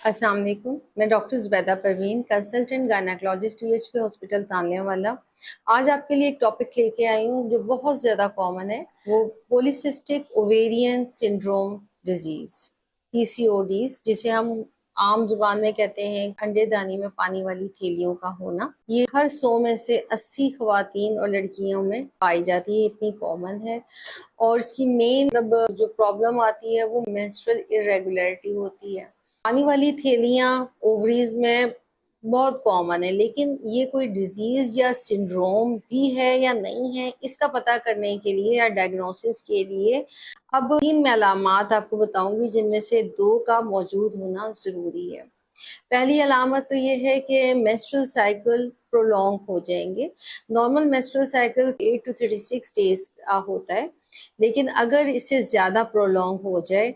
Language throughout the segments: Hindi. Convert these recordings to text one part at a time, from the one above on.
अस्सलाम वालेकुम। मैं doctor Zubaida Parveen, consultant gynaecologist THK hospital Taniyawala. आज आपके लिए एक टॉपिक लेके आई हूँ जो बहुत ज़्यादा कॉमन है, वो पॉलीसिस्टिक ओवेरियन सिंड्रोम डिजीज़, पीसीओडीज, जिसे हम आम जुबान में कहते हैं अंडेदानी में पानी वाली थैलियों का होना। ये हर 100 में से 80 खवातीन और लड़कियों में पाई जाती है, इतनी कॉमन है। और इसकी मेन मतलब जो प्रॉब्लम आती है वो मेंस्ट्रुअल इरेगुलरिटी होती है। पानी वाली थैलियाँ ओवरीज में बहुत कॉमन है, लेकिन ये कोई डिजीज या सिंड्रोम भी है या नहीं है, इसका पता करने के लिए या डायग्नोसिस के लिए अब 3 मैं अलामात आपको बताऊंगी, जिनमें से 2 का मौजूद होना जरूरी है। पहली अलामत तो ये है कि मेंस्ट्रुअल साइकिल प्रोलॉन्ग हो जाएंगे। Normal menstrual cycle 8 to 36 days होता है, लेकिन अगर इससे ज्यादा प्रोलॉन्ग हो जाए,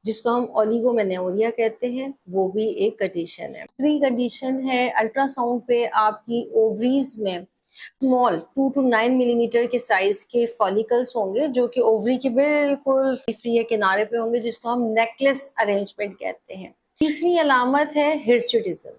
जिसको हम ओलिगोमेनोरिया कहते हैं, वो भी एक कंडीशन है। दूसरी कंडीशन है अल्ट्रासाउंड पे आपकी ओवरीज में स्मॉल 2 to 9 मिलीमीटर के साइज के फॉलिकल्स होंगे, जो कि ओवरी के बिल्कुल फ्री है किनारे पे होंगे, जिसको हम नेकलेस अरेंजमेंट कहते हैं। तीसरी अलामत है हिर्सुटिज्म।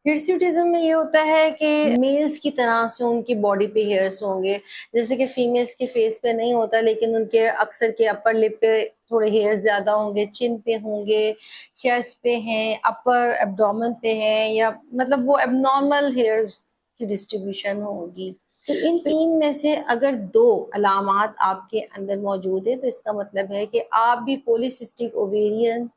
हिर्सुटिज्म में ये होता है कि मेल्स की तरह से उनकी बॉडी पे हेयर्स होंगे, जैसे कि फीमेल्स के फेस पे नहीं होता, लेकिन उनके अक्सर के अपर लिप पे थोड़े हेयर्स ज्यादा होंगे, चिन पे होंगे, चेस्ट पे हैं, अपर एब्डोमेन पे हैं, या मतलब वो एबनॉर्मल हेयर्स की डिस्ट्रीब्यूशन होगी। तो इन 3 में से अगर 2 अलामात आपके अंदर मौजूद है, तो इसका मतलब है कि आप भी पॉलीसिस्टिक ओवेरियन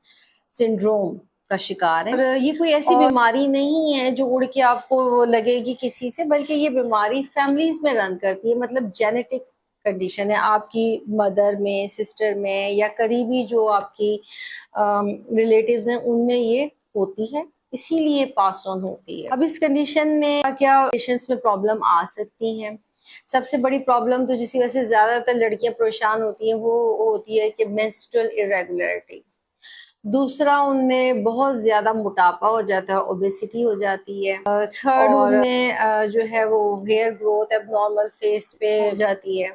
सिंड्रोम का शिकार है। और ये कोई ऐसी बीमारी नहीं है जो उड़ के आपको लगेगी किसी से, बल्कि ये बीमारी फैमिलीज में रन करती है, मतलब जेनेटिक कंडीशन है आपकी मदर में, सिस्टर में, या करीबी जो आपकी रिलेटिव्स हैं उनमें ये होती है, इसीलिए पास ऑन होती है। अब इस कंडीशन में क्या पेशेंट्स में प्रॉब्लम आ सकती हैं? सबसे बड़ी प्रॉब्लम तो जिसकी वजह से ज्यादातर लड़कियां परेशान होती हैं वो होती है कि मेंस्ट्रुअल इरेगुलरिटी। दूसरा, उनमें बहुत ज्यादा मोटापा हो जाता है, ओबेसिटी हो जाती है। थर्ड, उनमें जो है वो हेयर ग्रोथ एबनॉर्मल फेस पे हो जाती है।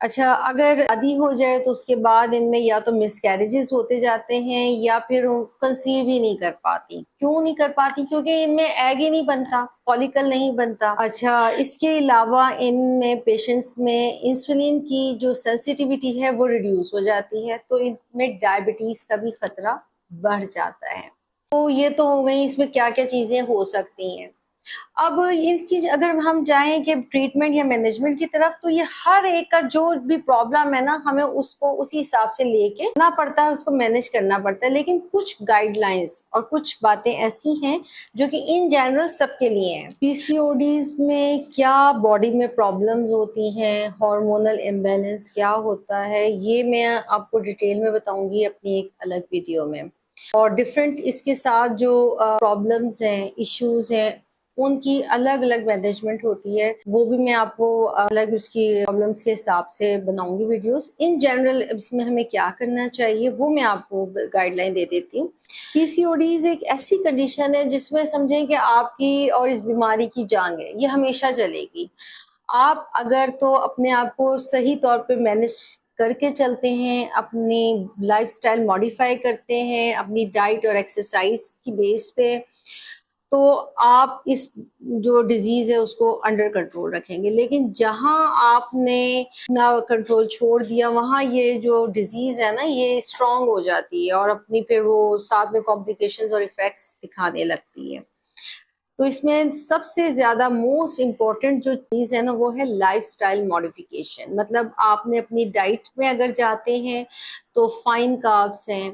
अच्छा, अगर शादी हो जाए तो उसके बाद इनमें या तो मिसकैरेजेस होते जाते हैं, या फिर कंसीव ही नहीं कर पाती। क्यों नहीं कर पाती? क्योंकि इनमें एग ही नहीं बनता, फॉलिकल नहीं बनता। अच्छा, इसके अलावा इनमें पेशेंट्स में इंसुलिन की जो सेंसिटिविटी है वो रिड्यूस हो जाती है, तो इनमें डायबिटीज का भी खतरा बढ़ जाता है। तो ये तो हो गई इसमें क्या क्या चीजें हो सकती हैं। अब इसकी अगर हम जाएं कि ट्रीटमेंट या मैनेजमेंट की तरफ, तो ये हर एक का जो भी प्रॉब्लम है ना, हमें उसको उसी हिसाब से लेके ना पड़ता है, उसको मैनेज करना पड़ता है। लेकिन कुछ गाइडलाइंस और कुछ बातें ऐसी हैं जो कि इन जनरल सबके लिए हैं। पीसीओडीज में क्या बॉडी में प्रॉब्लम्स होती हैं, हार्मोनल इम्बैलेंस क्या होता है, ये मैं आपको डिटेल में बताऊंगी अपनी एक अलग वीडियो में। और डिफरेंट इसके साथ जो प्रॉब्लम्स हैं, इश्यूज हैं, उनकी अलग अलग मैनेजमेंट होती है, वो भी मैं आपको अलग उसकी प्रॉब्लम्स के हिसाब से बनाऊंगी वीडियोस। इन जनरल इसमें हमें क्या करना चाहिए वो मैं आपको गाइडलाइन दे देती हूँ। पीसीओडीज एक ऐसी कंडीशन है जिसमें समझें कि आपकी और इस बीमारी की जंग है, ये हमेशा चलेगी। आप अगर तो अपने आप को सही तौर पे मैनेज करके चलते हैं, अपनी लाइफस्टाइल मॉडिफाई करते हैं अपनी डाइट और एक्सरसाइज की बेस पे, तो आप इस जो डिजीज है उसको अंडर कंट्रोल रखेंगे। लेकिन जहां आपने ना कंट्रोल छोड़ दिया, वहां ये जो डिजीज है ना, ये स्ट्रांग हो जाती है और अपनी फिर वो साथ में कॉम्प्लिकेशंस और इफेक्ट्स दिखाने लगती है। तो इसमें सबसे ज्यादा मोस्ट इम्पोर्टेंट जो चीज है ना, वो है लाइफस्टाइल मॉडिफिकेशन। मतलब आपने अपनी डाइट में अगर जाते हैं तो फाइन कार्ब्स हैं,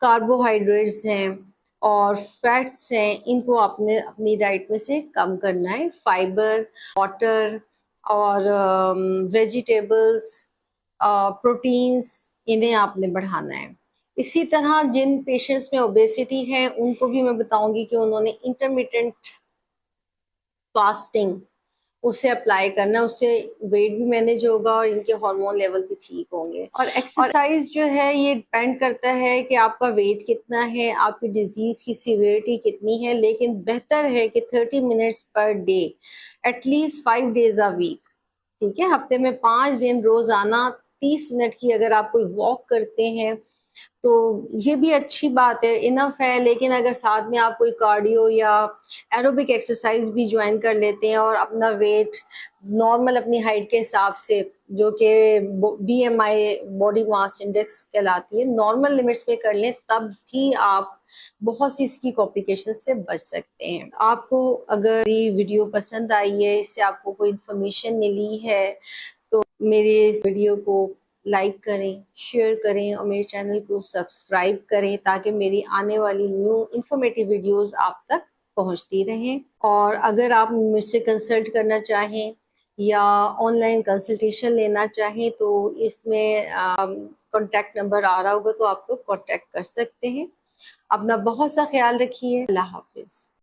कार्बोहाइड्रेट्स हैं और फैट्स हैं, इनको आपने अपनी डाइट में से कम करना है। फाइबर, वाटर और वेजिटेबल्स, प्रोटीन्स, इन्हें आपने बढ़ाना है। इसी तरह जिन पेशेंट्स में ओबेसिटी है उनको भी मैं बताऊंगी कि उन्होंने इंटरमिटेंट फास्टिंग उसे अप्लाई करना, उससे वेट भी मैनेज होगा और इनके हार्मोन लेवल भी ठीक होंगे। और एक्सरसाइज जो है ये डिपेंड करता है कि आपका वेट कितना है, आपकी डिजीज की सीवियरिटी कितनी है, लेकिन बेहतर है कि 30 minutes per day, at least 5 days a week, ठीक है, हफ्ते में 5 दिन रोजाना 30 मिनट की अगर आप कोई वॉक करते हैं तो ये भी अच्छी बात है, इनफ है। लेकिन अगर साथ में आप कोई कार्डियो या एरोबिक एक्सरसाइज भी ज्वाइन कर लेते हैं और अपना वेट नॉर्मल अपनी हाइट के हिसाब से, जो कि BMI बॉडी मास इंडेक्स कहलाती है, नॉर्मल लिमिट्स में कर लें, तब भी आप बहुत सी इसकी कॉम्प्लिकेशन से बच सकते हैं। आपको अगर ये वीडियो पसंद आई है, इससे आपको कोई इन्फॉर्मेशन मिली है, तो मेरे इस वीडियो को लाइक करें, शेयर करें और मेरे चैनल को सब्सक्राइब करें, ताकि मेरी आने वाली न्यू इंफॉर्मेटिव वीडियोस आप तक पहुंचती रहें। और अगर आप मुझसे कंसल्ट करना चाहें या ऑनलाइन कंसल्टेशन लेना चाहें, तो इसमें कॉन्टैक्ट नंबर आ रहा होगा, तो आप लोग कॉन्टैक्ट कर सकते हैं। अपना बहुत सा ख्याल रखिए। अल्लाह हाफिज।